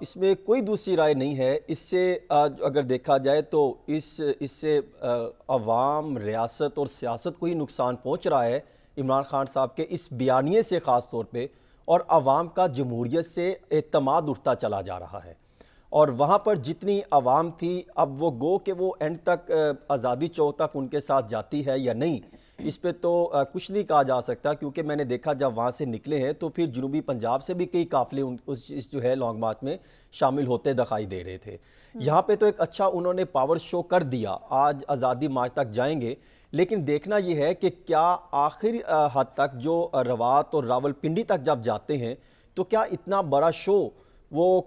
اس میں کوئی دوسری رائے نہیں ہے. اس سے اگر دیکھا جائے تو اس سے عوام، ریاست اور سیاست کو ہی نقصان پہنچ رہا ہے عمران خان صاحب کے اس بیانیے سے خاص طور پہ، اور عوام کا جمہوریت سے اعتماد اٹھتا چلا جا رہا ہے. اور وہاں پر جتنی عوام تھی، اب وہ گو کہ وہ اینڈ تک آزادی چوک تک ان کے ساتھ جاتی ہے یا نہیں، اس پہ تو کچھ نہیں کہا جا سکتا، کیونکہ میں نے دیکھا جب وہاں سے نکلے ہیں تو پھر جنوبی پنجاب سے بھی کئی قافلے اس جو ہے لانگ مارچ میں شامل ہوتے دکھائی دے رہے تھے. یہاں پہ تو ایک اچھا انہوں نے پاور شو کر دیا، آج آزادی مارچ تک جائیں گے. لیکن دیکھنا یہ ہے کہ کیا آخر حد تک جو روات اور راولپنڈی تک جب جاتے ہیں تو کیا اتنا بڑا شو وہ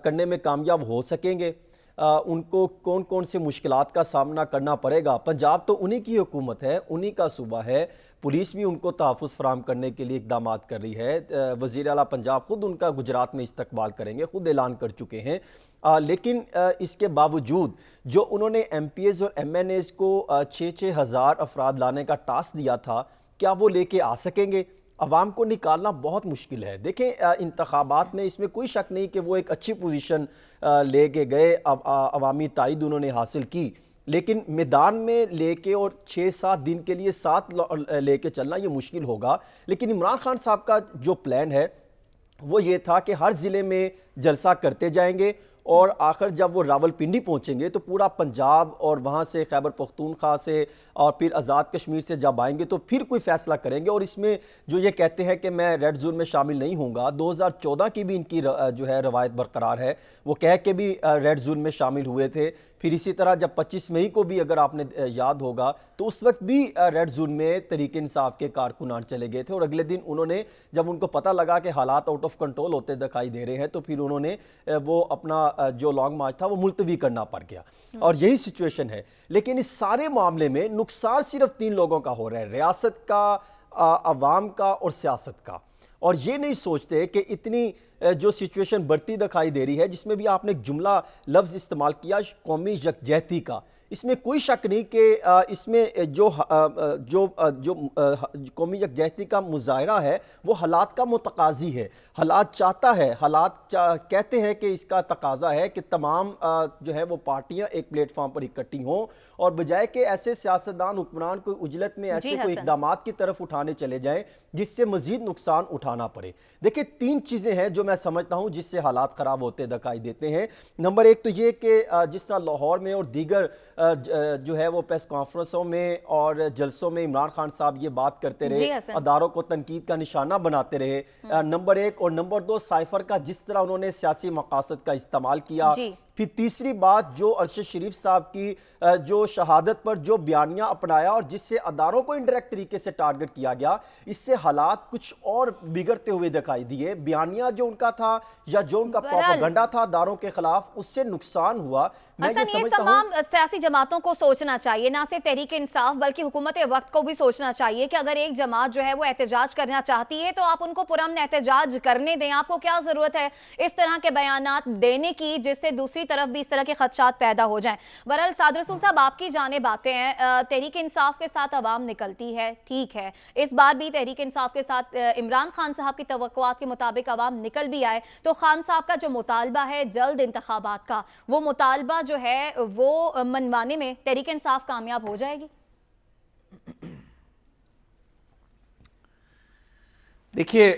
کرنے میں کامیاب ہو سکیں گے؟ ان کو کون کون سے مشکلات کا سامنا کرنا پڑے گا؟ پنجاب تو انہی کی حکومت ہے، انہی کا صوبہ ہے، پولیس بھی ان کو تحفظ فراہم کرنے کے لیے اقدامات کر رہی ہے. وزیر اعلیٰ پنجاب خود ان کا گجرات میں استقبال کریں گے، خود اعلان کر چکے ہیں. لیکن اس کے باوجود جو انہوں نے ایم پی ایز اور ایم این ایز کو 6,000 افراد لانے کا ٹاسک دیا تھا، کیا وہ لے کے آ سکیں گے؟ عوام کو نکالنا بہت مشکل ہے. دیکھیں انتخابات میں اس میں کوئی شک نہیں کہ وہ ایک اچھی پوزیشن لے کے گئے، عوامی تائید انہوں نے حاصل کی، لیکن میدان میں لے کے اور 6-7 دن کے لیے ساتھ لے کے چلنا یہ مشکل ہوگا. لیکن عمران خان صاحب کا جو پلان ہے وہ یہ تھا کہ ہر ضلع میں جلسہ کرتے جائیں گے، اور آخر جب وہ راولپنڈی پہنچیں گے تو پورا پنجاب اور وہاں سے خیبر پختونخوا سے اور پھر آزاد کشمیر سے جب آئیں گے تو پھر کوئی فیصلہ کریں گے. اور اس میں جو یہ کہتے ہیں کہ میں ریڈ زون میں شامل نہیں ہوں گا، 2014 کی بھی ان کی جو ہے روایت برقرار ہے، وہ کہہ کے بھی ریڈ زون میں شامل ہوئے تھے. پھر اسی طرح جب 25 مئی کو بھی اگر آپ نے یاد ہوگا تو اس وقت بھی ریڈ زون میں تحریک انصاف کے کارکنان چلے گئے تھے، اور اگلے دن انہوں نے جب ان کو پتہ لگا کہ حالات آؤٹ آف کنٹرول ہوتے دکھائی دے رہے ہیں تو پھر انہوں نے وہ اپنا جو لانگ مارچ تھا وہ ملتوی کرنا پڑ گیا. اور یہی سچویشن ہے. لیکن اس سارے معاملے میں نقصان صرف 3 لوگوں کا ہو رہا ہے، ریاست کا، عوام کا اور سیاست کا. اور یہ نہیں سوچتے کہ اتنی جو سچویشن بڑھتی دکھائی دے رہی ہے، جس میں بھی آپ نے ایک جملہ لفظ استعمال کیا قومی یکجہتی کا، اس میں کوئی شک نہیں کہ اس میں جو قومی یکجہتی کا مظاہرہ ہے وہ حالات کا متقاضی ہے، حالات چاہتا ہے، حالات کہتے ہیں کہ اس کا تقاضا ہے کہ تمام جو ہے وہ پارٹیاں ایک پلیٹ فارم پر اکٹھی ہوں، اور بجائے کہ ایسے سیاستدان حکمران کوئی اجلت میں ایسے کوئی اقدامات کی طرف اٹھانے چلے جائیں جس سے مزید نقصان اٹھانا پڑے. دیکھیں 3 چیزیں ہیں جو میں سمجھتا ہوں جس سے حالات خراب ہوتے دکھائی دیتے ہیں. نمبر 1 تو یہ کہ جس طرح لاہور میں اور دیگر جو ہے وہ پریس کانفرنسوں میں اور جلسوں میں عمران خان صاحب یہ بات کرتے رہے، اداروں کو تنقید کا نشانہ بناتے رہے، نمبر 1. اور نمبر 2 سائفر کا جس طرح انہوں نے سیاسی مقاصد کا استعمال کیا. پھر تیسری بات جو ارشد شریف صاحب کی جو شہادت پر جو بیانیہ اپنایا اور جس سے اداروں کو انڈائریکٹ طریقے سے ٹارگٹ کیا گیا، اس سے حالات کچھ اور بگڑتے ہوئے دکھائی دیے. بیانیہ جو ان کا تھا یا جو ان کا پروپیگنڈا تھا اداروں کے خلاف، اس سے نقصان ہوا. حسن، یہ تمام سیاسی جماعتوں کو سوچنا چاہیے، نہ صرف تحریک انصاف بلکہ حکومت وقت کو بھی سوچنا چاہیے کہ اگر ایک جماعت جو ہے وہ احتجاج کرنا چاہتی ہے تو آپ ان کو پرامن احتجاج کرنے دیں. آپ کو کیا ضرورت ہے اس طرح کے بیانات دینے کی جس سے دوسری طرف بھی اس طرح کے خدشات پیدا ہو جائیں؟ بہرحال سعد رسول صاحب، آپ کی جانب آتے ہیں. تحریک انصاف کے ساتھ عوام نکلتی ہے، ٹھیک ہے، اس بار بھی تحریک انصاف کے ساتھ عمران خان صاحب کی توقعات کے مطابق عوام نکل بھی آئے، تو خان صاحب کا جو مطالبہ ہے جلد انتخابات کا، وہ مطالبہ جو ہے وہ منوانے میں تحریک انصاف کامیاب ہو جائے گی؟ دیکھیے،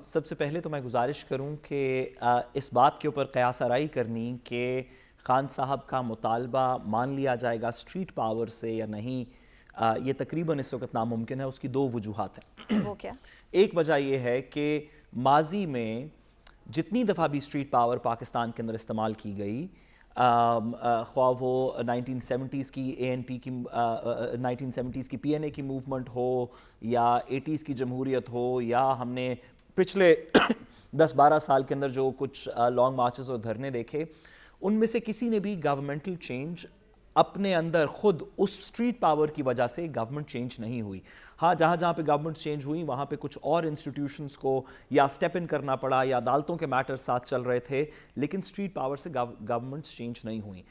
سب سے پہلے تو میں گزارش کروں کہ اس بات کے اوپر قیاس آرائی کرنی کہ خان صاحب کا مطالبہ مان لیا جائے گا اسٹریٹ پاور سے یا نہیں، یہ تقریباً اس وقت ناممکن ہے. اس کی 2 وجوہات ہیں. وہ کیا؟ ایک وجہ یہ ہے کہ ماضی میں جتنی دفعہ بھی اسٹریٹ پاور پاکستان کے اندر استعمال کی گئی، خواہ وہ 1970s کی اے این پی کی 1970s کی پی این اے کی موومنٹ ہو یا 80s کی جمہوریت ہو، یا ہم نے پچھلے 10-12 سال کے اندر جو کچھ لانگ مارچز اور دھرنے دیکھے، ان میں سے کسی نے بھی گورنمنٹل چینج اپنے اندر خود اس اسٹریٹ پاور کی وجہ سے گورنمنٹ چینج نہیں ہوئی. ہاں، جہاں جہاں پہ گورنمنٹ چینج ہوئی وہاں پہ کچھ اور انسٹیٹیوشنز کو یا سٹیپ ان کرنا پڑا یا عدالتوں کے میٹر ساتھ چل رہے تھے، لیکن اسٹریٹ پاور سے گورنمنٹس چینج نہیں ہوئی.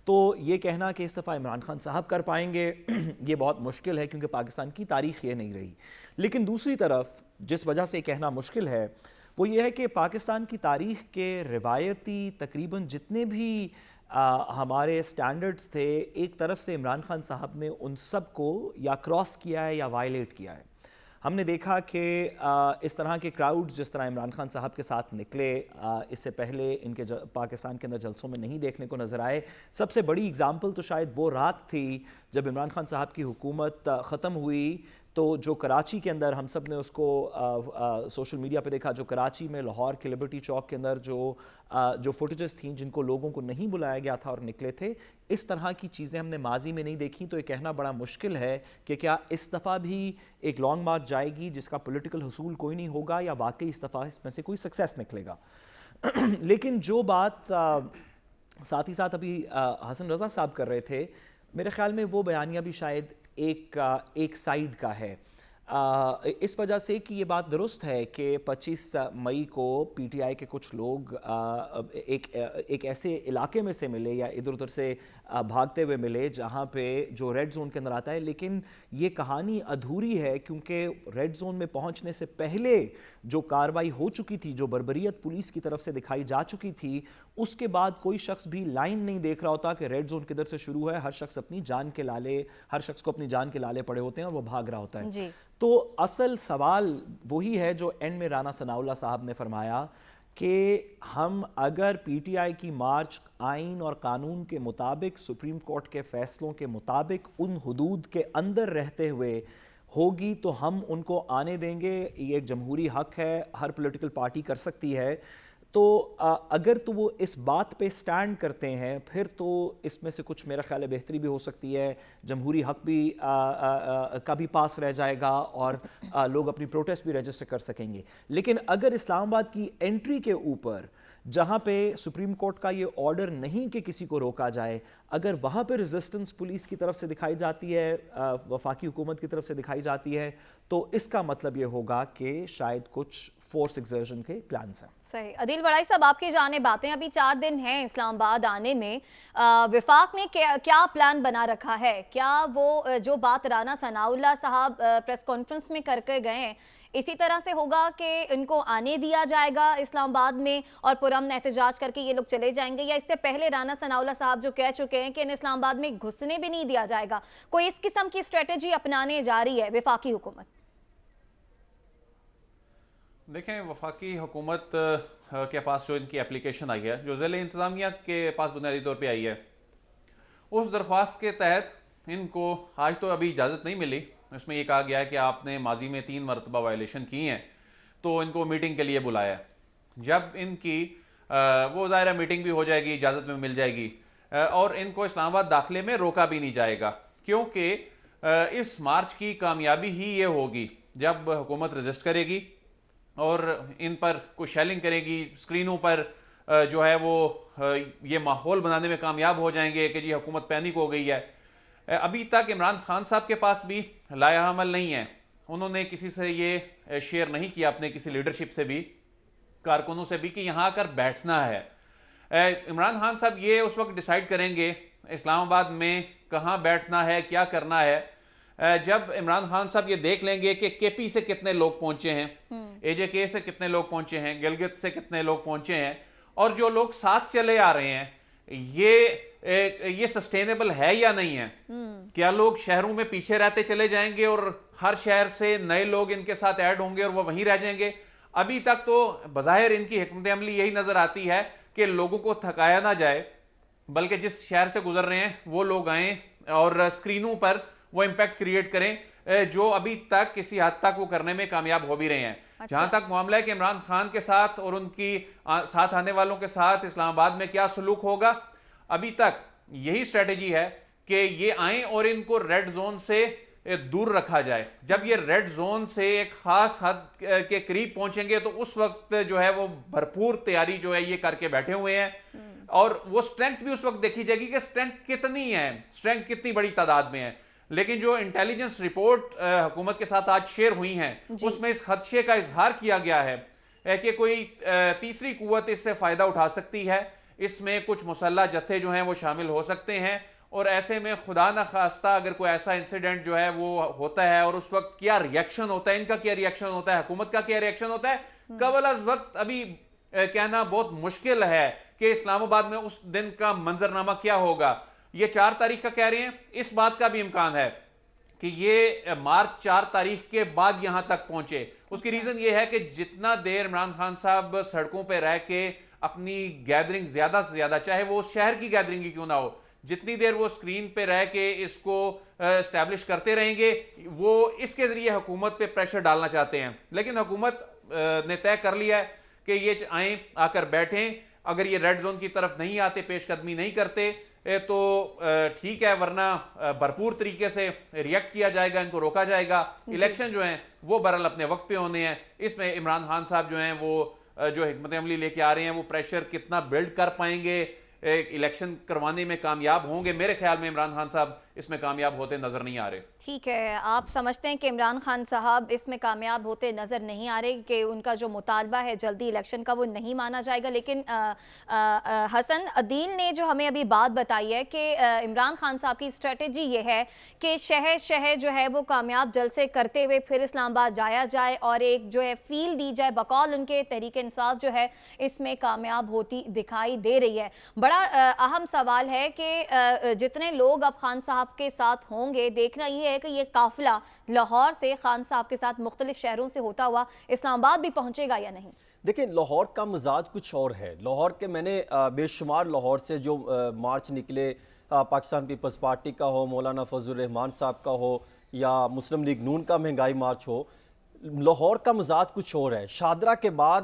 تو یہ کہنا کہ اس دفعہ عمران خان صاحب کر پائیں گے یہ بہت مشکل ہے، کیونکہ پاکستان کی تاریخ یہ نہیں رہی. لیکن دوسری طرف جس وجہ سے کہنا مشکل ہے وہ یہ ہے کہ پاکستان کی تاریخ کے روایتی تقریباً جتنے بھی ہمارے سٹینڈرڈز تھے، ایک طرف سے عمران خان صاحب نے ان سب کو یا کراس کیا ہے یا وائلیٹ کیا ہے۔ ہم نے دیکھا کہ اس طرح کے کراؤڈز جس طرح عمران خان صاحب کے ساتھ نکلے، اس سے پہلے ان کے پاکستان کے اندر جلسوں میں نہیں دیکھنے کو نظر آئے۔ سب سے بڑی اگزامپل تو شاید وہ رات تھی جب عمران خان صاحب کی حکومت ختم ہوئی، تو جو کراچی کے اندر ہم سب نے اس کو سوشل میڈیا پہ دیکھا، جو کراچی میں لاہور کے لبرٹی چوک کے اندر جو فوٹیجز تھیں جن کو لوگوں کو نہیں بلایا گیا تھا اور نکلے تھے، اس طرح کی چیزیں ہم نے ماضی میں نہیں دیکھیں۔ تو یہ کہنا بڑا مشکل ہے کہ کیا اس دفعہ بھی ایک لانگ مارچ جائے گی جس کا پولیٹیکل حصول کوئی نہیں ہوگا، یا واقعی اس دفعہ اس میں سے کوئی سکسیس نکلے گا۔ لیکن جو بات ساتھ ہی ساتھ ابھی حسن رضا صاحب کر رہے تھے، میرے خیال میں وہ بیانیہ بھی شاید ایک سائیڈ کا ہے، اس وجہ سے کہ یہ بات درست ہے کہ 25 مئی کو پی ٹی آئی کے کچھ لوگ ایک ایسے علاقے میں سے ملے یا ادھر ادھر سے بھاگتے ہوئے ملے جہاں پہ جو ریڈ زون کے اندر آتا ہے، لیکن یہ کہانی ادھوری ہے کیونکہ ریڈ زون میں پہنچنے سے پہلے جو کارروائی ہو چکی تھی، جو بربریت پولیس کی طرف سے دکھائی جا چکی تھی، اس کے بعد کوئی شخص بھی لائن نہیں دیکھ رہا ہوتا کہ ریڈ زون کدھر سے شروع ہے۔ ہر شخص اپنی جان کے لالے، ہر شخص کو اپنی جان کے لالے پڑے ہوتے ہیں اور وہ بھاگ رہا ہوتا ہے۔ جی تو اصل سوال وہی ہے جو اینڈ میں رانا ثناء اللہ صاحب نے فرمایا کہ ہم اگر پی ٹی آئی کی مارچ آئین اور قانون کے مطابق، سپریم کورٹ کے فیصلوں کے مطابق، ان حدود کے اندر رہتے ہوئے ہوگی تو ہم ان کو آنے دیں گے۔ یہ ایک جمہوری حق ہے، ہر پولیٹیکل پارٹی کر سکتی ہے۔ تو اگر تو وہ اس بات پہ سٹینڈ کرتے ہیں، پھر تو اس میں سے کچھ میرا خیال ہے بہتری بھی ہو سکتی ہے، جمہوری حق بھی کا بھی پاس رہ جائے گا اور لوگ اپنی پروٹیسٹ بھی رجسٹر کر سکیں گے۔ لیکن اگر اسلام آباد کی انٹری کے اوپر، جہاں پہ سپریم کورٹ کا یہ آرڈر نہیں کہ کسی کو روکا جائے، اگر وہاں پہ ریزسٹنس پولیس کی طرف سے دکھائی جاتی ہے، وفاقی حکومت کی طرف سے دکھائی جاتی ہے، تو اس کا مطلب یہ ہوگا کہ شاید کچھ فورس ایکسرشن کے پلانز ہیں۔ صحیح۔ عدیل وڑائی صاحب، آپ کی جانب باتیں، ابھی 4 دن ہیں اسلام آباد آنے میں، وفاق نے کیا پلان بنا رکھا ہے؟ کیا وہ جو بات رانا ثناء اللہ صاحب پریس کانفرنس میں کر کے گئے ہیں، اسی طرح سے ہوگا کہ ان کو آنے دیا جائے گا اسلام آباد میں اور پرامن احتجاج کر کے یہ لوگ چلے جائیں گے، یا اس سے پہلے رانا ثناء اللہ صاحب جو کہہ چکے ہیں کہ انہیں اسلام آباد میں گھسنے بھی نہیں دیا جائے گا، کوئی اس قسم کی اسٹریٹجی اپنانے جا رہی ہے وفاقی حکومت؟ دیکھیں، وفاقی حکومت کے پاس جو ان کی اپلیکیشن آئی ہے، جو ضلع انتظامیہ کے پاس بنیادی طور پہ آئی ہے، اس درخواست کے تحت ان کو آج تو ابھی اجازت نہیں ملی۔ اس میں یہ کہا گیا ہے کہ آپ نے ماضی میں 3 مرتبہ وائلیشن کی ہیں، تو ان کو میٹنگ کے لیے بلایا ہے۔ جب ان کی وہ ظاہرہ میٹنگ بھی ہو جائے گی، اجازت میں مل جائے گی، اور ان کو اسلام آباد داخلے میں روکا بھی نہیں جائے گا، کیونکہ اس مارچ کی کامیابی ہی یہ ہوگی جب حکومت رجسٹ کرے گی اور ان پر کوئی شیلنگ کرے گی، اسکرینوں پر جو ہے وہ یہ ماحول بنانے میں کامیاب ہو جائیں گے کہ جی حکومت پینک ہو گئی ہے۔ ابھی تک عمران خان صاحب کے پاس بھی لائحہ عمل نہیں ہے، انہوں نے کسی سے یہ شیئر نہیں کیا، اپنے کسی لیڈرشپ سے بھی، کارکنوں سے بھی، کہ یہاں آ کر بیٹھنا ہے۔ عمران خان صاحب یہ اس وقت ڈیسائیڈ کریں گے اسلام آباد میں کہاں بیٹھنا ہے، کیا کرنا ہے، جب عمران خان صاحب یہ دیکھ لیں گے کہ کے پی سے کتنے لوگ پہنچے ہیں، اے جے کے سے کتنے لوگ پہنچے ہیں، گلگت سے کتنے لوگ پہنچے ہیں، اور جو لوگ ساتھ چلے آ رہے ہیں یہ سسٹینیبل ہے یا نہیں ہے۔ کیا لوگ شہروں میں پیچھے رہتے چلے جائیں گے اور ہر شہر سے نئے لوگ ان کے ساتھ ایڈ ہوں گے اور وہ وہیں رہ جائیں گے؟ ابھی تک تو بظاہر ان کی حکمت عملی یہی نظر آتی ہے کہ لوگوں کو تھکایا نہ جائے، بلکہ جس شہر سے گزر رہے ہیں وہ لوگ آئیں اور اسکرینوں پر وہ امپیکٹ کریٹ کریں، جو ابھی تک کسی حد تک وہ کرنے میں کامیاب ہو بھی رہے ہیں۔ جہاں تک معاملہ ہے کہ عمران خان کے ساتھ اور ان کی ساتھ آنے والوں کے ساتھ اسلام آباد میں کیا سلوک ہوگا، ابھی تک یہی اسٹریٹجی ہے کہ یہ آئیں اور ان کو ریڈ زون سے دور رکھا جائے۔ جب یہ ریڈ زون سے ایک خاص حد کے قریب پہنچیں گے تو اس وقت جو ہے وہ بھرپور تیاری جو ہے یہ کر کے بیٹھے ہوئے ہیں، اور وہ سٹرینتھ بھی اس وقت دیکھی جائے گی کہ سٹرینتھ کتنی ہے، سٹرینتھ کتنی بڑی تعداد میں ہے۔ لیکن جو انٹیلیجنس رپورٹ حکومت کے ساتھ آج شیئر ہوئی ہیں، اس میں اس خدشے کا اظہار کیا گیا ہے کہ کوئی تیسری قوت اس سے فائدہ اٹھا سکتی ہے، اس میں کچھ مسلح جتھے جو ہیں وہ شامل ہو سکتے ہیں، اور ایسے میں خدا نہ خواستہ اگر کوئی ایسا انسیڈنٹ جو ہے وہ ہوتا ہے اور اس وقت کیا ریاکشن ہوتا ہے، ان کا کیا ریاکشن ہوتا ہے، حکومت کا کیا ریاکشن ہوتا ہے، قبل از وقت ابھی کہنا بہت مشکل ہے کہ اسلام آباد میں اس دن کا منظرنامہ کیا ہوگا. یہ 4 تاریخ کا کہہ رہے ہیں, اس بات کا بھی امکان ہے کہ یہ مارچ 4 تاریخ کے بعد یہاں تک پہنچے. اس کی ریزن یہ ہے کہ جتنا دیر عمران خان صاحب سڑکوں پہ رہ کے اپنی گیدرنگ زیادہ سے زیادہ, چاہے وہ شہر کی گیدرنگ ہی کیوں نہ ہو, جتنی دیر وہ سکرین پہ رہ کے اس کو اسٹیبلش کرتے رہیں گے, وہ اس کے ذریعے حکومت پہ پریشر ڈالنا چاہتے ہیں. لیکن حکومت نے طے کر لیا ہے کہ یہ آئیں, آ کر بیٹھیں, اگر یہ ریڈ زون کی طرف نہیں آتے, پیش قدمی نہیں کرتے تو ٹھیک ہے, ورنہ بھرپور طریقے سے ریئیکٹ کیا جائے گا, ان کو روکا جائے گا. الیکشن جو ہیں وہ برحال اپنے وقت پہ ہونے ہیں. اس میں عمران خان صاحب جو ہیں وہ جو حکمت عملی لے کے آ رہے ہیں وہ پریشر کتنا بلڈ کر پائیں گے, الیکشن کروانے میں کامیاب ہوں گے. میرے خیال میں عمران خان صاحب اس میں کامیاب ہوتے نظر نہیں آ رہے. ٹھیک ہے, آپ سمجھتے ہیں کہ عمران خان صاحب اس میں کامیاب ہوتے نظر نہیں آ رہے, کہ ان کا جو مطالبہ ہے جلدی الیکشن کا وہ نہیں مانا جائے گا. لیکن حسن عدیل نے جو ہمیں ابھی بات بتائی ہے کہ عمران خان صاحب کی اسٹریٹجی یہ ہے کہ شہر شہر جو ہے وہ کامیاب جلسے کرتے ہوئے پھر اسلام آباد جایا جائے اور ایک جو ہے فیل دی جائے, بقول ان کے تحریک انصاف جو ہے اس میں کامیاب ہوتی دکھائی دے رہی ہے. بڑا اہم سوال ہے کہ جتنے لوگ اب خان صاحب کے ساتھ ہوں گے, دیکھنا یہ ہے کہ یہ قافلہ لاہور سے خان صاحب کے ساتھ مختلف شہروں سے ہوتا ہوا اسلام آباد بھی پہنچے گا یا نہیں. دیکھیں, لاہور کا مزاج کچھ اور ہے. لاہور کے میں نے بے شمار لاہور سے جو مارچ نکلے, پاکستان پیپلز پارٹی کا ہو, مولانا فضل الرحمان صاحب کا ہو, یا مسلم لیگ نون کا مہنگائی مارچ ہو, لاہور کا مزاج کچھ اور ہے. شادرہ کے بعد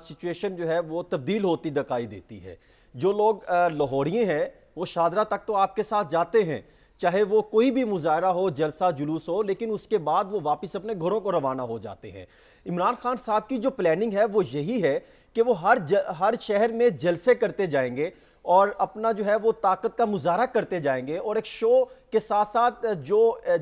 سچویشن جو ہے وہ تبدیل ہوتی دکھائی دیتی ہے. جو لوگ لاہوریے ہیں وہ شادرہ تک تو آپ کے ساتھ جاتے ہیں, چاہے وہ کوئی بھی مظاہرہ ہو, جلسہ جلوس ہو, لیکن اس کے بعد وہ واپس اپنے گھروں کو روانہ ہو جاتے ہیں. عمران خان صاحب کی جو پلاننگ ہے وہ یہی ہے کہ وہ ہر شہر میں جلسے کرتے جائیں گے اور اپنا جو ہے وہ طاقت کا مظاہرہ کرتے جائیں گے, اور ایک شو کے ساتھ ساتھ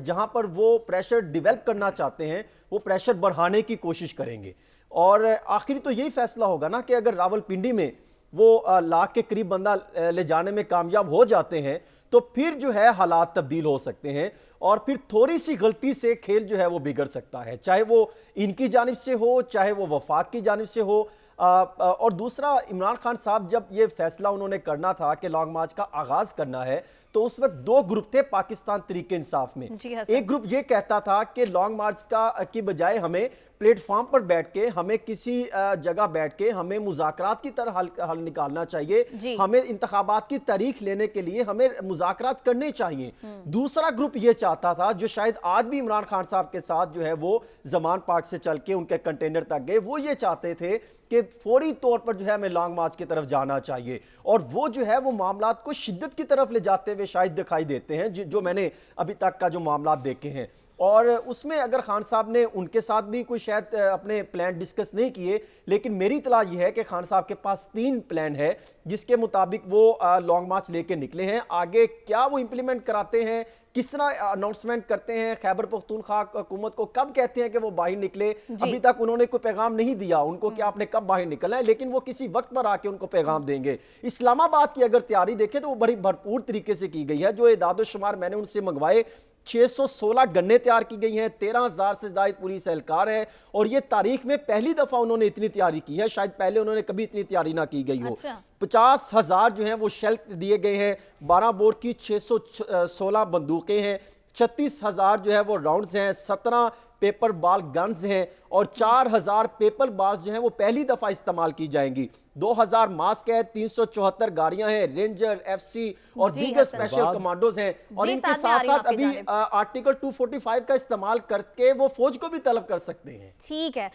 جہاں پر وہ پریشر ڈیولپ کرنا چاہتے ہیں وہ پریشر بڑھانے کی کوشش کریں گے. اور آخری تو یہی فیصلہ ہوگا نا کہ اگر راول پنڈی میں وہ لاکھ کے قریب بندہ لے جانے میں کامیاب ہو جاتے ہیں تو پھر جو ہے حالات تبدیل ہو سکتے ہیں, اور پھر تھوڑی سی غلطی سے کھیل جو ہے وہ بگڑ سکتا ہے, چاہے وہ ان کی جانب سے ہو, چاہے وہ وفاق کی جانب سے ہو. اور دوسرا, عمران خان صاحب جب یہ فیصلہ انہوں نے کرنا تھا کہ لانگ مارچ کا آغاز کرنا ہے تو اس وقت 2 گروپ تھے پاکستان تحریک انصاف میں. ایک گروپ یہ کہتا تھا کہ لانگ مارچ کی بجائے ہمیں پلیٹ فارم پر بیٹھ کے, ہمیں کسی جگہ بیٹھ کے ہمیں مذاکرات کی طرح حل نکالنا چاہیے, ہمیں انتخابات کی تاریخ لینے کے لیے ہمیں مذاکرات کرنے چاہیے. دوسرا گروپ یہ چاہتا تھا, جو شاید آج بھی عمران خان صاحب کے ساتھ جو ہے وہ زمان پارک سے چل کے ان کے کنٹینر تک گئے, وہ یہ چاہتے تھے کہ فوری طور پر جو ہے ہمیں لانگ مارچ کی طرف جانا چاہیے, اور وہ جو ہے وہ معاملات کو شدت کی طرف لے جاتے ہوئے شاید دکھائی دیتے ہیں جو میں نے ابھی تک کا جو معاملات دیکھے ہیں. اور اس میں اگر خان صاحب نے ان کے ساتھ بھی کوئی شاید اپنے پلان ڈسکس نہیں کیے, لیکن میری اطلاع یہ ہے کہ خان صاحب کے پاس 3 پلان ہے جس کے مطابق وہ لانگ مارچ لے کے نکلے ہیں. آگے کیا وہ امپلیمنٹ کراتے ہیں, کس طرح اناؤنسمنٹ کرتے ہیں, خیبر پختونخوا حکومت کو کب کہتے ہیں کہ وہ باہر نکلے, ابھی تک انہوں نے کوئی پیغام نہیں دیا ان کو کہ آپ نے کب باہر نکلنا ہے, لیکن وہ کسی وقت پر آ کے ان کو پیغام دیں گے. اسلام آباد کی اگر تیاری دیکھیں تو وہ بڑی بھرپور طریقے سے کی گئی ہے. جو اعداد و شمار میں نے ان سے منگوائے, 616 گنیں تیار کی گئی ہیں, 13,000 سے زائد پولیس اہلکار ہے, اور یہ تاریخ میں پہلی دفعہ انہوں نے اتنی تیاری کی ہے, شاید پہلے انہوں نے کبھی اتنی تیاری نہ کی گئی ہو. 50,000 جو ہیں وہ شیل دیے گئے ہیں, 12 بور کی 616 بندوقیں ہیں, 36,000 جو ہے وہ راؤنڈز ہیں, 17 پیپر بال گنز ہیں, اور 4,000 پیپر بالز جو ہیں وہ پہلی دفعہ استعمال کی جائیں گی. 2,000 ماسک ہے, 374 گاڑیاں ہیں, رینجر, ایف سی اور دیگر اسپیشل کمانڈوز ہیں, اور ان کے ساتھ ساتھ ابھی آرٹیکل 245 کا استعمال کر کے وہ فوج کو بھی طلب کر سکتے ہیں. ٹھیک ہے,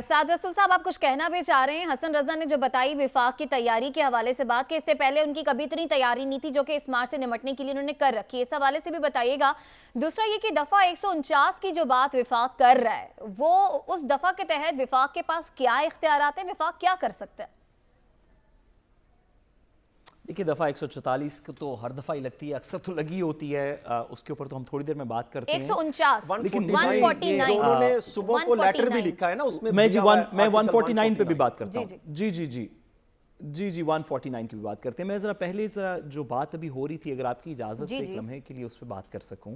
سعد رسول صاحب آپ کچھ کہنا بھی چاہ رہے ہیں. حسن رضا نے جو بتائی وفاق کی تیاری کے حوالے سے بات, کہ اس سے پہلے ان کی کبھی اتنی تیاری نہیں تھی جو کہ اس مارچ سے نمٹنے کے لیے انہوں نے کر رکھی ہے, اس حوالے سے بھی بتائیے گا. دوسرا یہ کہ دفعہ 149 کی جو بات وفاق کر رہا ہے, وہ اس دفعہ کے تحت وفاق کے پاس کیا اختیارات ہیں, وفاق کیا کر سکتا ہے؟ دیکھیے, دفعہ 144 کو تو ہر دفعہ ہی لگتی ہے, اکثر تو لگی ہوتی ہے, اس کے اوپر تو ہم تھوڑی دیر میں بات کرتے ہیں. 149 انہوں نے صبح کو لیٹر بھی لکھا ہے نا, اس میں میں 149 پہ بھی بات کرتا ہوں. جی 149 کی بھی بات کرتے ہیں. میں ذرا پہلے جو بات ابھی ہو رہی تھی, اگر آپ کی اجازت سے ایک لمحے کے لیے اس پہ بات کر سکوں.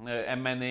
MNA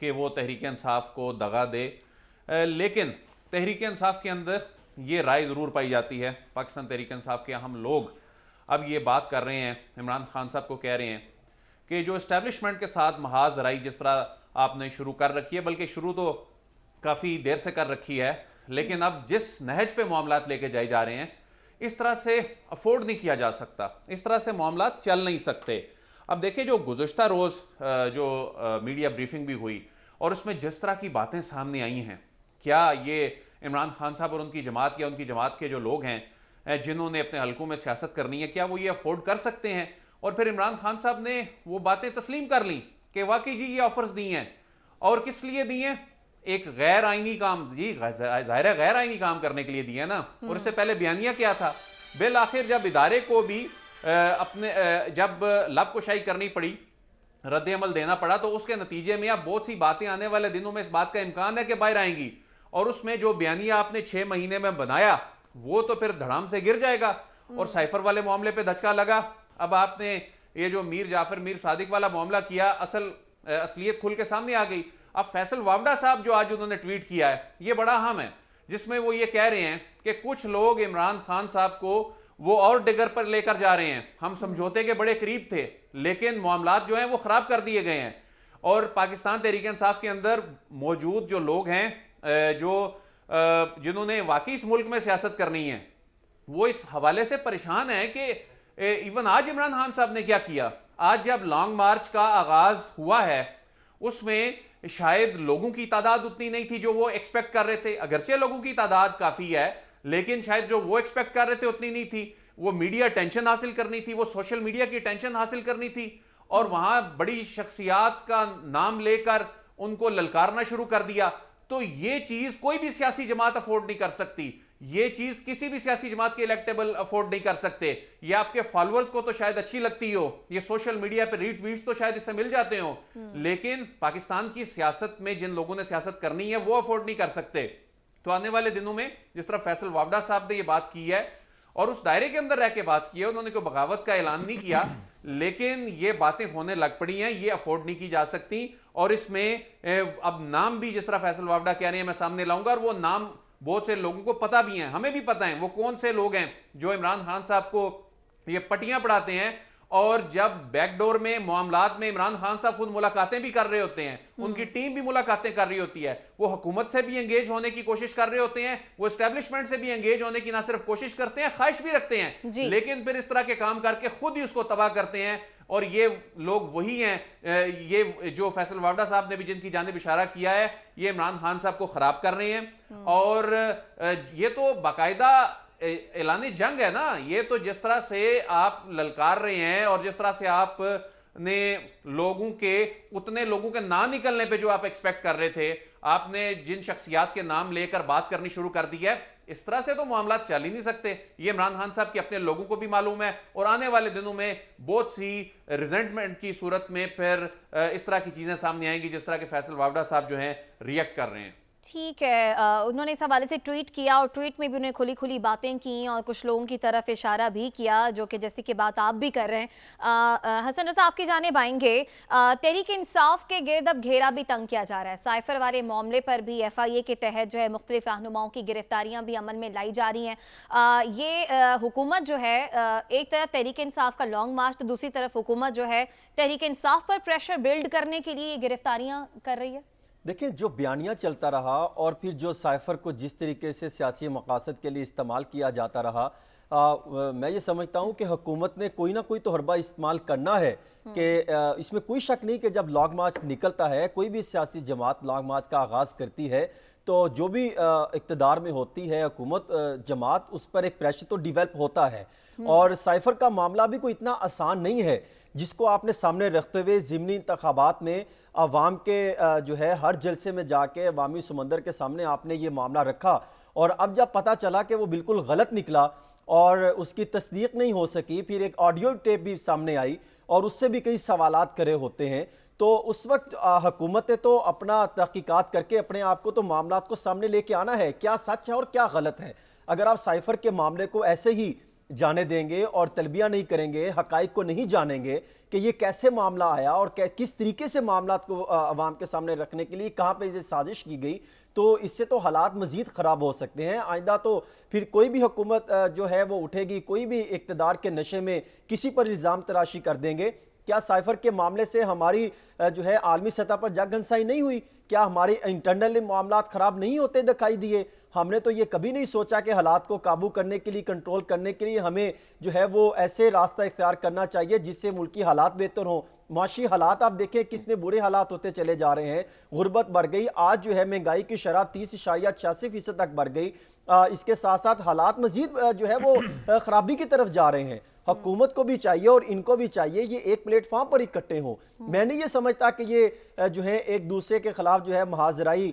کہ وہ تحریک انصاف کو دغا دے، لیکن تحریک انصاف کے اندر یہ رائے ضرور پائی جاتی ہے، پاکستان تحریک انصاف کے ہم لوگ اب یہ بات کر رہے ہیں، عمران خان صاحب کو کہہ رہے ہیں کہ جو اسٹیبلشمنٹ کے ساتھ محاذ رائی جس طرح آپ نے شروع کر رکھی ہے، بلکہ شروع تو کافی دیر سے کر رکھی ہے، لیکن اب جس نہج پہ معاملات لے کے جائے جا رہے ہیں اس طرح سے افورڈ نہیں کیا جا سکتا، اس طرح سے معاملات چل نہیں سکتے۔ اب دیکھیں جو گزشتہ روز جو میڈیا بریفنگ بھی ہوئی اور اس میں جس طرح کی باتیں سامنے آئی ہیں، کیا یہ عمران خان صاحب اور ان کی جماعت یا ان کی جماعت کے جو لوگ ہیں جنہوں نے اپنے حلقوں میں سیاست کرنی ہے، کیا وہ یہ افورڈ کر سکتے ہیں؟ اور پھر عمران خان صاحب نے وہ باتیں تسلیم کر لیں کہ واقعی جی یہ آفرز دی ہیں، اور کس لیے دی ہیں؟ ایک غیر آئینی کام، جی ظاہر ہے غیر آئینی کام کرنے کے لیے دی ہے نا، اور اس سے پہلے بیانیہ کیا تھا؟ بالآخر جب ادارے کو بھی اپنے جب لب کشائی کرنی پڑی، رد عمل دینا پڑا، تو اس کے نتیجے میں اب بہت سی باتیں آنے والے دنوں میں اس بات کا امکان ہے کہ باہر آئیں گی، اور اس میں جو بیانیہ آپ نے 6 مہینے میں بنایا وہ تو پھر دھڑام سے گر جائے گا، اور سائفر والے معاملے پہ دھچکا لگا، اب آپ نے یہ جو میر جعفر میر صادق والا معاملہ کیا، اصلیت کھل کے سامنے آ گئی۔ اب فیصل وافڈا صاحب جو آج انہوں نے ٹویٹ کیا ہے یہ بڑا اہم ہے، جس میں وہ یہ کہہ رہے ہیں کہ کچھ لوگ عمران خان صاحب کو وہ اور ڈگر پر لے کر جا رہے ہیں، ہم سمجھوتے کے بڑے قریب تھے لیکن معاملات جو ہیں وہ خراب کر دیے گئے ہیں، اور پاکستان تحریک انصاف کے اندر موجود جو لوگ ہیں جنہوں نے واقعی اس ملک میں سیاست کرنی ہے، وہ اس حوالے سے پریشان ہیں کہ ایون آج عمران خان صاحب نے کیا کیا۔ آج جب لانگ مارچ کا آغاز ہوا ہے اس میں شاید لوگوں کی تعداد اتنی نہیں تھی جو وہ ایکسپیکٹ کر رہے تھے، اگرچہ لوگوں کی تعداد کافی ہے لیکن شاید جو وہ ایکسپیکٹ کر رہے تھے اتنی نہیں تھی، وہ میڈیا ٹینشن حاصل کرنی تھی، وہ سوشل میڈیا کی ٹینشن حاصل کرنی تھی، اور وہاں بڑی شخصیات کا نام لے کر ان کو للکارنا شروع کر دیا۔ تو یہ چیز کوئی بھی سیاسی جماعت افورڈ نہیں کر سکتی، یہ چیز کسی بھی سیاسی جماعت کے الیکٹیبل افورڈ نہیں کر سکتے۔ یہ آپ کے فالورز کو تو شاید اچھی لگتی ہو، یہ سوشل میڈیا پہ ری ٹویٹس تو شاید اس سے مل جاتے ہوں، لیکن پاکستان کی سیاست میں جن لوگوں نے سیاست کرنی ہے وہ افورڈ نہیں کر سکتے۔ تو آنے والے دنوں میں جس طرح فیصل وافڈا صاحب نے یہ بات کی ہے اور اس دائرے کے اندر رہ کے بات کی ہے، انہوں نے کوئی بغاوت کا اعلان نہیں کیا، لیکن یہ باتیں ہونے لگ پڑی ہیں، یہ افورڈ نہیں کی جا سکتی، اور اس میں اب نام بھی جس طرح فیصل وافڈا کہہ رہے ہیں میں سامنے لاؤں گا، اور وہ نام بہت سے لوگوں کو پتہ بھی ہیں، ہمیں بھی پتہ ہیں وہ کون سے لوگ ہیں جو عمران خان صاحب کو یہ پٹیاں پڑھاتے ہیں، اور جب بیک ڈور میں معاملات میں عمران خان صاحب خود ملاقاتیں بھی کر رہے ہوتے ہیں، ان کی ٹیم بھی ملاقاتیں کر رہی ہوتی ہے، وہ حکومت سے بھی انگیج ہونے کی کوشش کر رہے ہوتے ہیں، وہ اسٹیبلشمنٹ سے بھی انگیج ہونے کی نہ صرف کوشش کرتے ہیں، خواہش بھی رکھتے ہیں، لیکن پھر اس طرح کے کام کر کے خود ہی اس کو تباہ کرتے ہیں، اور یہ لوگ وہی ہیں، یہ جو فیصل وافڈا صاحب نے بھی جن کی جانب اشارہ کیا ہے، یہ عمران خان صاحب کو خراب کر رہے ہیں، اور یہ تو باقاعدہ اعلان جنگ ہے نا، یہ تو جس طرح سے آپ للکار رہے ہیں اور جس طرح سے آپ نے لوگوں کے اتنے لوگوں کے نہ نکلنے پہ جو آپ ایکسپیکٹ کر رہے تھے، آپ نے جن شخصیات کے نام لے کر بات کرنی شروع کر دی ہے، اس طرح سے تو معاملات چل ہی نہیں سکتے۔ یہ عمران خان صاحب کے اپنے لوگوں کو بھی معلوم ہے، اور آنے والے دنوں میں بہت سی ریزنٹمنٹ کی صورت میں پھر اس طرح کی چیزیں سامنے آئیں گی جس طرح کہ فیصل وافڈا صاحب جو ہیں ریئیکٹ کر رہے ہیں۔ ٹھیک ہے، انہوں نے اس حوالے سے ٹویٹ کیا اور ٹویٹ میں بھی انہیں کھلی کھلی باتیں کی اور کچھ لوگوں کی طرف اشارہ بھی کیا، جو کہ جیسے کہ بات آپ بھی کر رہے ہیں۔ حسن رضا آپ کی جانب آئیں گے، تحریک انصاف کے گرد اب گھیرا بھی تنگ کیا جا رہا ہے، سائفر والے معاملے پر بھی ایف آئی اے کے تحت جو ہے مختلف رہنماؤں کی گرفتاریاں بھی عمل میں لائی جا رہی ہیں۔ یہ حکومت جو ہے ایک طرف تحریک انصاف کا لانگ مارچ تو دوسری طرف حکومت جو ہے تحریک انصاف پر پریشر بلڈ کرنے کے لیے یہ گرفتاریاں کر رہی ہے۔ دیکھیں جو بیانیہ چلتا رہا اور پھر جو سائفر کو جس طریقے سے سیاسی مقاصد کے لیے استعمال کیا جاتا رہا، میں یہ سمجھتا ہوں کہ حکومت نے کوئی نہ کوئی تو حربہ استعمال کرنا ہے، کہ اس میں کوئی شک نہیں کہ جب لانگ مارچ نکلتا ہے، کوئی بھی سیاسی جماعت لانگ مارچ کا آغاز کرتی ہے تو جو بھی اقتدار میں ہوتی ہے حکومت جماعت، اس پر ایک پریشر تو ڈیولپ ہوتا ہے، اور سائفر کا معاملہ بھی کوئی اتنا آسان نہیں ہے جس کو آپ نے سامنے رکھتے ہوئے ضمنی انتخابات میں عوام کے جو ہے ہر جلسے میں جا کے عوامی سمندر کے سامنے آپ نے یہ معاملہ رکھا، اور اب جب پتہ چلا کہ وہ بالکل غلط نکلا اور اس کی تصدیق نہیں ہو سکی، پھر ایک آڈیو ٹیپ بھی سامنے آئی اور اس سے بھی کئی سوالات کرے ہوتے ہیں، تو اس وقت حکومت نے تو اپنا تحقیقات کر کے اپنے آپ کو تو معاملات کو سامنے لے کے آنا ہے، کیا سچ ہے اور کیا غلط ہے۔ اگر آپ سائفر کے معاملے کو ایسے ہی جانے دیں گے اور تلبیہ نہیں کریں گے, حقائق کو نہیں جانیں گے کہ یہ کیسے معاملہ آیا اور کس طریقے سے معاملات کو عوام کے سامنے رکھنے کے لیے کہاں پہ یہ سازش کی گئی, تو اس سے تو حالات مزید خراب ہو سکتے ہیں. آئندہ تو پھر کوئی بھی حکومت جو ہے وہ اٹھے گی, کوئی بھی اقتدار کے نشے میں کسی پر الزام تراشی کر دیں گے. کیا سائفر کے معاملے سے ہماری جو ہے عالمی سطح پر جگ ہنسائی نہیں ہوئی؟ کیا ہمارے انٹرنل معاملات خراب نہیں ہوتے دکھائی دیے؟ ہم نے تو یہ کبھی نہیں سوچا کہ حالات کو قابو کرنے کے لیے, کنٹرول کرنے کے لیے ہمیں جو ہے وہ ایسے راستہ اختیار کرنا چاہیے جس سے ملکی حالات بہتر ہوں. معاشی حالات آپ دیکھیں کتنے برے حالات ہوتے چلے جا رہے ہیں. غربت بڑھ گئی, آج جو ہے مہنگائی کی شرح 30.86% تک بڑھ گئی. اس کے ساتھ ساتھ حالات مزید جو ہے وہ خرابی کی طرف جا رہے ہیں. حکومت کو بھی چاہیے اور ان کو بھی چاہیے یہ ایک پلیٹ فارم پر اکٹھے ہوں. میں نہیں یہ سمجھتا کہ یہ جو ہے ایک دوسرے کے خلاف جو ہے محاذرائی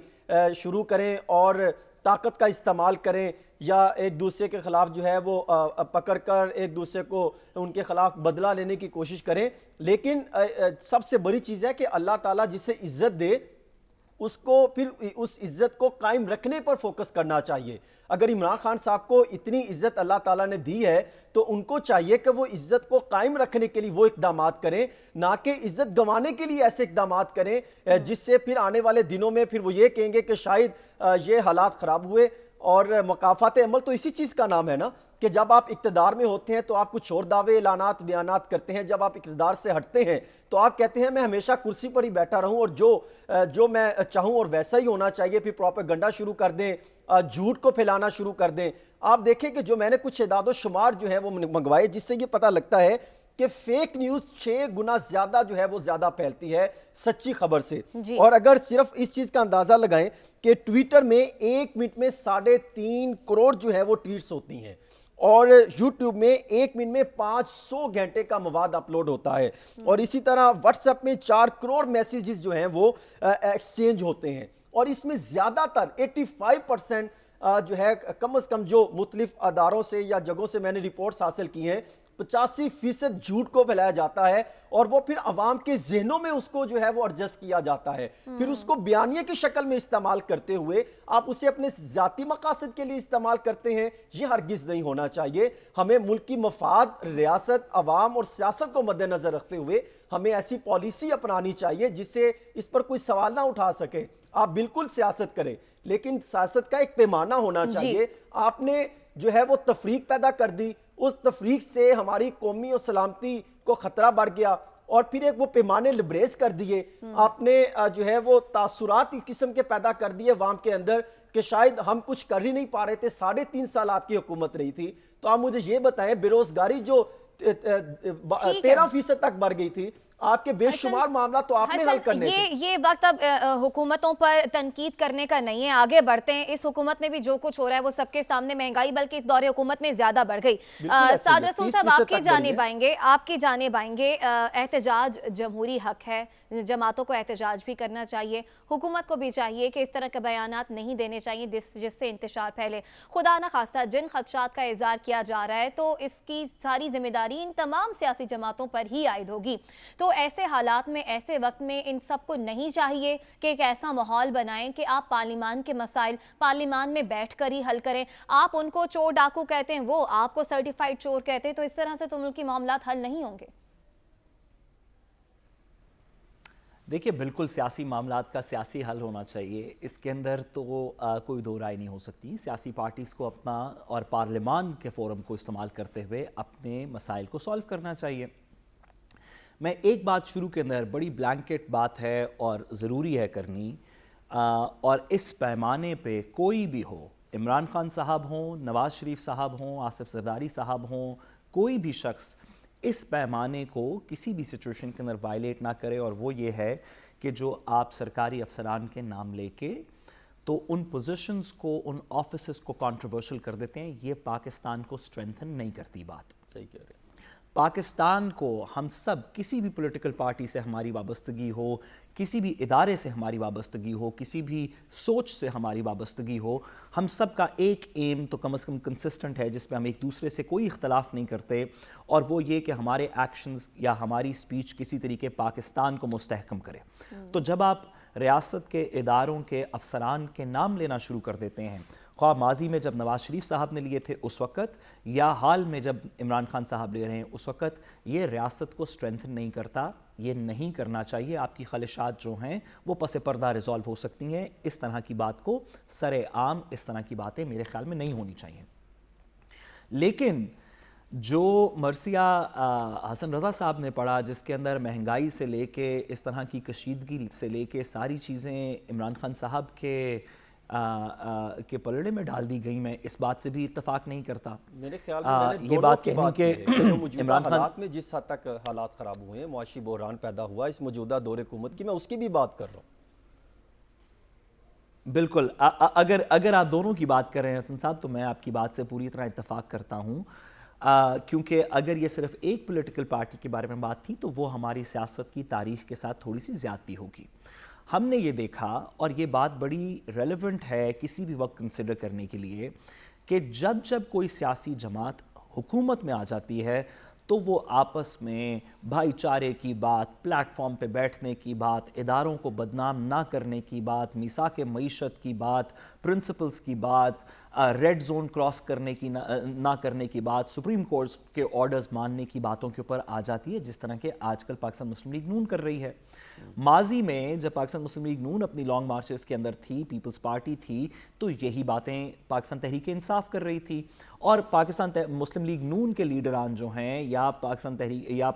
شروع کریں اور طاقت کا استعمال کریں, یا ایک دوسرے کے خلاف جو ہے وہ پکڑ کر ایک دوسرے کو ان کے خلاف بدلہ لینے کی کوشش کریں. لیکن سب سے بڑی چیز ہے کہ اللہ تعالیٰ جسے عزت دے اس کو پھر اس عزت کو قائم رکھنے پر فوکس کرنا چاہیے. اگر عمران خان صاحب کو اتنی عزت اللہ تعالیٰ نے دی ہے تو ان کو چاہیے کہ وہ عزت کو قائم رکھنے کے لیے وہ اقدامات کریں, نہ کہ عزت گنوانے کے لیے ایسے اقدامات کریں جس سے پھر آنے والے دنوں میں پھر وہ یہ کہیں گے کہ شاید یہ حالات خراب ہوئے. اور مقافات عمل تو اسی چیز کا نام ہے نا کہ جب آپ اقتدار میں ہوتے ہیں تو آپ کچھ اور دعوے, اعلانات, بیانات کرتے ہیں. جب آپ اقتدار سے ہٹتے ہیں تو آپ کہتے ہیں میں ہمیشہ کرسی پر ہی بیٹھا رہوں اور جو میں چاہوں اور ویسا ہی ہونا چاہیے. پھر پروپیگنڈا شروع کر دیں, جھوٹ کو پھیلانا شروع کر دیں. آپ دیکھیں کہ جو میں نے کچھ اعداد و شمار جو ہے وہ منگوائے جس سے یہ پتہ لگتا ہے کہ فیک نیوز 6 گنا زیادہ جو ہے وہ زیادہ پھیلتی ہے سچی خبر سے. اور اگر صرف اس چیز کا اندازہ لگائیں کہ ٹویٹر میں 1 منٹ میں 3.5 کروڑ جو ہے وہ ٹویٹس ہوتی ہیں اور یوٹیوب میں 1 منٹ میں 500 گھنٹے کا مواد اپلوڈ ہوتا ہے, اور اسی طرح واٹس ایپ میں 4 کروڑ میسیجز جو ہیں وہ ایکسچینج ہوتے ہیں. اور اس میں زیادہ تر 85% جو ہے کم از کم جو مختلف اداروں سے یا جگہوں سے میں نے رپورٹس حاصل کی ہیں 85% جھوٹ کو پھیلایا جاتا ہے اور وہ پھر عوام کے ذہنوں میں اس کو جو ہے وہ ایڈجسٹ کیا جاتا ہے. پھر اس کو بیانیے کی شکل میں استعمال کرتے ہوئے آپ اسے اپنے ذاتی مقاصد کے لیے استعمال کرتے ہیں. یہ ہرگز نہیں ہونا چاہیے. ہمیں ملک کی مفاد, ریاست, عوام اور سیاست کو مد نظر رکھتے ہوئے ہمیں ایسی پالیسی اپنانی چاہیے جس سے اس پر کوئی سوال نہ اٹھا سکے. آپ بالکل سیاست کریں لیکن سیاست کا ایک پیمانہ ہونا چاہیے. آپ نے جو ہے وہ تفریق پیدا کر دی, اس تفریق سے ہماری قومی اور سلامتی کو خطرہ بڑھ گیا اور پھر ایک وہ پیمانے لبریز کر دیے. آپ نے جو ہے وہ تاثرات اس قسم کے پیدا کر دیے عوام کے اندر کہ شاید ہم کچھ کر ہی نہیں پا رہے تھے. 3.5 سال آپ کی حکومت رہی تھی تو آپ مجھے یہ بتائیں بے روزگاری جو 13% تک بڑھ گئی تھی, آپ کے بے شمار معاملات تو آپ نے حل کرنے تھے. یہ وقت اب حکومتوں پر تنقید کرنے کا نہیں ہے, آگے بڑھتے ہیں. اس حکومت میں بھی جو کچھ ہو رہا ہے وہ سب کے سامنے, مہنگائی بلکہ اس دور حکومت میں زیادہ بڑھ گئی. سعد رسول صاحب آپ کی جانب آئیں گے. احتجاج جمہوری حق ہے, جماعتوں کو احتجاج بھی کرنا چاہیے, حکومت کو بھی چاہیے کہ اس طرح کے بیانات نہیں دینے چاہیے جس سے انتشار پھیلے. خدا نخواستہ جن خدشات کا اظہار کیا جا رہا ہے تو اس کی ساری ذمہ داری ان تمام سیاسی جماعتوں پر ہی عائد ہوگی. تو ایسے حالات میں, ایسے وقت میں ان سب کو نہیں چاہیے کہ ایک ایسا ماحول بنائیں کہ آپ پارلیمان کے مسائل پارلیمان میں بیٹھ کر ہی حل کریں. آپ ان کو چور ڈاکو کہتے ہیں, وہ آپ کو سرٹیفائیڈ چور کہتے ہیں, تو اس طرح سے تو ملکی معاملات حل نہیں ہوں گے. دیکھیے بالکل سیاسی معاملات کا سیاسی حل ہونا چاہیے, اس کے اندر تو کوئی دو رائے نہیں ہو سکتی. سیاسی پارٹیز کو اپنا اور پارلیمان کے فورم کو استعمال کرتے ہوئے اپنے مسائل کو سالو کرنا چاہیے. میں ایک بات شروع کے اندر بڑی بلینکٹ بات ہے اور ضروری ہے کرنی, اور اس پیمانے پہ کوئی بھی ہو, عمران خان صاحب ہوں, نواز شریف صاحب ہوں, آصف زرداری صاحب ہوں, کوئی بھی شخص اس پیمانے کو کسی بھی سچویشن کے اندر وائلیٹ نہ کرے. اور وہ یہ ہے کہ جو آپ سرکاری افسران کے نام لے کے تو ان پوزیشنز کو, ان آفیسز کو کنٹروورشل کر دیتے ہیں, یہ پاکستان کو اسٹرینتھن نہیں کرتی. بات صحیح کہہ رہے ہیں. پاکستان کو ہم سب, کسی بھی پولیٹیکل پارٹی سے ہماری وابستگی ہو, کسی بھی ادارے سے ہماری وابستگی ہو, کسی بھی سوچ سے ہماری وابستگی ہو, ہم سب کا ایک ایم تو کم از کم کنسسٹنٹ ہے جس پہ ہم ایک دوسرے سے کوئی اختلاف نہیں کرتے, اور وہ یہ کہ ہمارے ایکشنز یا ہماری سپیچ کسی طریقے پاکستان کو مستحکم کرے. تو جب آپ ریاست کے اداروں کے افسران کے نام لینا شروع کر دیتے ہیں, خواہ ماضی میں جب نواز شریف صاحب نے لیے تھے اس وقت یا حال میں جب عمران خان صاحب لے رہے ہیں اس وقت، یہ ریاست کو سٹرینتھن نہیں کرتا، یہ نہیں کرنا چاہیے۔ آپ کی خواہشات جو ہیں وہ پس پردہ ریزالو ہو سکتی ہیں، اس طرح کی بات کو سر عام اس طرح کی باتیں میرے خیال میں نہیں ہونی چاہیے۔ لیکن جو مرثیہ حسن رضا صاحب نے پڑھا، جس کے اندر مہنگائی سے لے کے اس طرح کی کشیدگی سے لے کے ساری چیزیں عمران خان صاحب کے پلڑے میں ڈال دی گئی، میں اس بات سے بھی اتفاق نہیں کرتا۔ میرے خیال میں میں نے یہ بات کہنی کہ جو موجودہ عمران خان حالات میں جس حد تک حالات خراب ہوئے ہیں، معاشی بحران پیدا ہوا اس موجودہ دور حکومت کی، میں اس کی بھی بات کر رہا ہوں۔ بالکل، اگر آپ دونوں کی بات کر رہے ہیں حسن صاحب تو میں آپ کی بات سے پوری طرح اتفاق کرتا ہوں، کیونکہ اگر یہ صرف ایک پولیٹیکل پارٹی کے بارے میں بات تھی تو وہ ہماری سیاست کی تاریخ کے ساتھ تھوڑی سی زیادتی ہوگی۔ ہم نے یہ دیکھا، اور یہ بات بڑی ریلیونٹ ہے کسی بھی وقت کنسیڈر کرنے کے لیے، کہ جب کوئی سیاسی جماعت حکومت میں آ جاتی ہے تو وہ آپس میں بھائی چارے کی بات، پلیٹ فارم پہ بیٹھنے کی بات، اداروں کو بدنام نہ کرنے کی بات، میثاق معیشت کی بات، پرنسپلز کی بات، ریڈ زون کراس کرنے کی نہ کرنے کی بات، سپریم کورٹ کے آرڈرز ماننے کی باتوں کے اوپر آ جاتی ہے، جس طرح کہ آج کل پاکستان مسلم لیگ نون کر رہی ہے۔ ماضی میں جب پاکستان مسلم لیگ نون اپنی لانگ مارچز کے اندر تھی، پیپلز پارٹی تھی، تو یہی باتیں پاکستان تحریک انصاف کر رہی تھی، اور پاکستان مسلم لیگ نون کے لیڈران جو ہیں یا پاکستان تحریک یا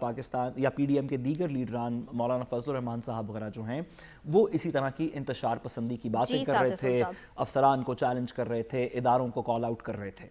پی ڈی ایم کے دیگر لیڈران مولانا فضل الرحمان صاحب وغیرہ جو ہیں، وہ اسی طرح کی انتشار پسندی کی باتیں کر رہے تھے، افسران کو چیلنج کر رہے تھے، اداروں کو کال آؤٹ کر رہے تھے۔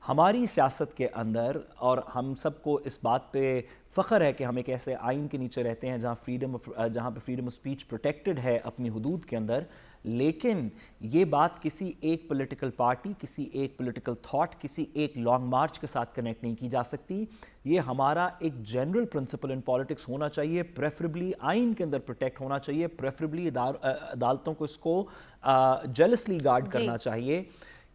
ہماری سیاست کے اندر، اور ہم سب کو اس بات پہ فخر ہے کہ ہم ایک ایسے آئین کے نیچے رہتے ہیں جہاں پہ فریڈم آف سپیچ پروٹیکٹڈ ہے اپنی حدود کے اندر، لیکن یہ بات کسی ایک پولیٹیکل پارٹی، کسی ایک پولیٹیکل تھاٹ، کسی ایک لانگ مارچ کے ساتھ کنیکٹ نہیں کی جا سکتی۔ یہ ہمارا ایک جنرل پرنسپل ان پالیٹکس ہونا چاہیے، پریفریبلی آئین کے اندر پروٹیکٹ ہونا چاہیے، پریفریبلی عدالتوں کو اس کو جیلسلی گارڈ کرنا چاہیے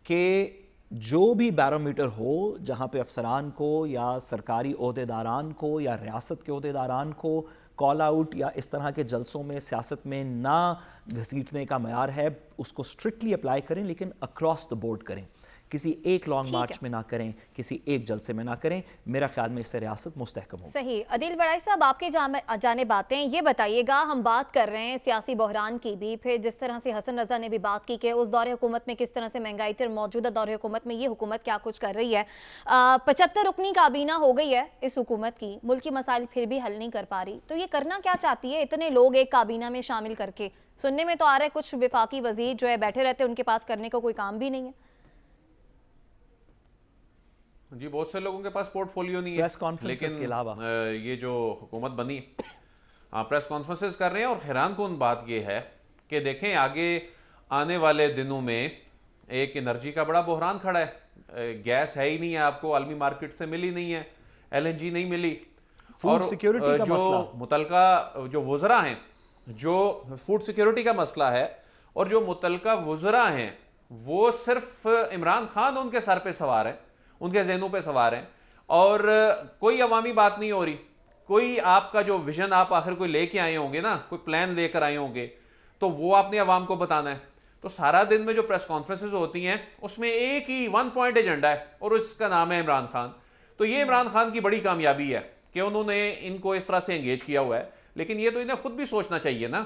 کہ جو بھی بیرومیٹر ہو جہاں پہ افسران کو یا سرکاری عہدیداران کو یا ریاست کے عہدیداران کو کال آؤٹ یا اس طرح کے جلسوں میں سیاست میں نہ گھسیٹنے کا معیار ہے، اس کو اسٹرکٹلی اپلائی کریں، لیکن اکراس دا بورڈ کریں، کسی ایک لانگ مارچ میں نہ کریں، کسی ایک جلسے میں نہ کریں۔ میرا خیال میں اس سے ریاست مستحکم ہو۔ صحیح۔ عدیل بڑائی صاحب، آپ کے جانب آتے ہیں، یہ بتائیے گا، ہم بات کر رہے ہیں سیاسی بحران کی بھی، پھر جس طرح سے حسن رضا نے بھی بات کی کہ اس دور حکومت میں کس طرح سے مہنگائی تھی، اور موجودہ دور حکومت میں یہ حکومت کیا کچھ کر رہی ہے۔ 75 رکنی کابینہ ہو گئی ہے اس حکومت کی، ملکی مسائل پھر بھی حل نہیں کر پا رہی، تو یہ کرنا کیا چاہتی ہے اتنے لوگ ایک کابینہ میں شامل کر کے؟ سننے میں تو آ رہا ہے کچھ وفاقی وزیر جو ہے بیٹھے رہتے ہیں، ان کے پاس کرنے کو کوئی کام بھی نہیں ہے۔ جی، بہت سے لوگوں کے پاس پورٹ فولیو نہیں ہے، لیکن یہ جو حکومت بنی پریس کانفرنسز کر رہے ہیں، اور حیران کن بات یہ ہے کہ دیکھیں آگے آنے والے دنوں میں ایک انرجی کا بڑا بحران کھڑا ہے، گیس ہے ہی نہیں ہے، آپ کو عالمی مارکیٹ سے ملی نہیں ہے، LNG نہیں ملی، اور جو متعلقہ جو وزراء ہیں، جو فوڈ سیکیورٹی کا مسئلہ ہے، اور جو متعلقہ وزراء ہیں وہ صرف عمران خان ان کے سر پہ سوار ہیں، ان کے ذہنوں پہ سوار ہیں، اور کوئی عوامی بات نہیں ہو رہی، کوئی آپ کا جو ویژن آپ آخر کوئی لے کے آئے ہوں گے نا، کوئی پلان لے کر آئے ہوں گے، تو وہ آپ نے عوام کو بتانا ہے۔ تو سارا دن میں جو پریس کانفرنسز ہوتی ہیں اس میں ایک ہی 1 پوائنٹ ایجنڈا ہے، اور اس کا نام ہے عمران خان۔ تو یہ عمران خان کی بڑی کامیابی ہے کہ انہوں نے ان کو اس طرح سے انگیج کیا ہوا ہے، لیکن یہ تو انہیں خود بھی سوچنا چاہیے نا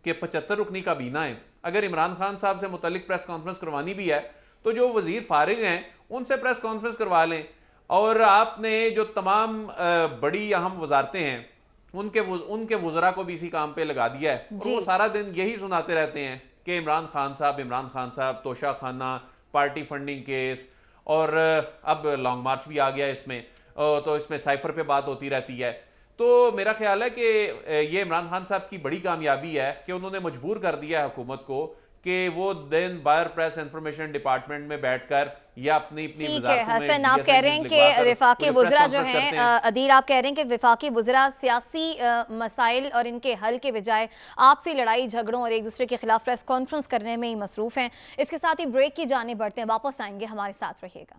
کہ 75 رکنی کابینہ ہے، اگر عمران خان صاحب سے متعلق پریس کانفرنس کروانی بھی ہے تو جو وزیر فارغ ہیں ان سے پریس کانفرنس کروا لیں، اور آپ نے جو تمام بڑی اہم وزارتیں ہیں ان کے وزراء کو بھی اسی کام پہ لگا دیا ہے، اور وہ سارا دن یہی سناتے رہتے ہیں کہ عمران خان صاحب توشہ خانہ، پارٹی فنڈنگ کیس، اور اب لانگ مارچ بھی آ گیا اس میں، تو اس میں سائفر پہ بات ہوتی رہتی ہے۔ تو میرا خیال ہے کہ یہ عمران خان صاحب کی بڑی کامیابی ہے کہ انہوں نے مجبور کر دیا ہے حکومت کو کہ وہ دن باہر پریس انفارمیشن ڈپارٹمنٹ میں بیٹھ کر یا اپنی وزارتوں میں حسن، آپ کہہ رہے ہیں کہ وفاقی وزراء جو ہیں، عدیل آپ کہہ رہے ہیں کہ وفاقی وزراء سیاسی مسائل اور ان کے حل کے بجائے آپسی لڑائی جھگڑوں اور ایک دوسرے کے خلاف پریس کانفرنس کرنے میں ہی مصروف ہیں۔ اس کے ساتھ ہی بریک کی جانب بڑھتے ہیں، واپس آئیں گے، ہمارے ساتھ رہیے گا۔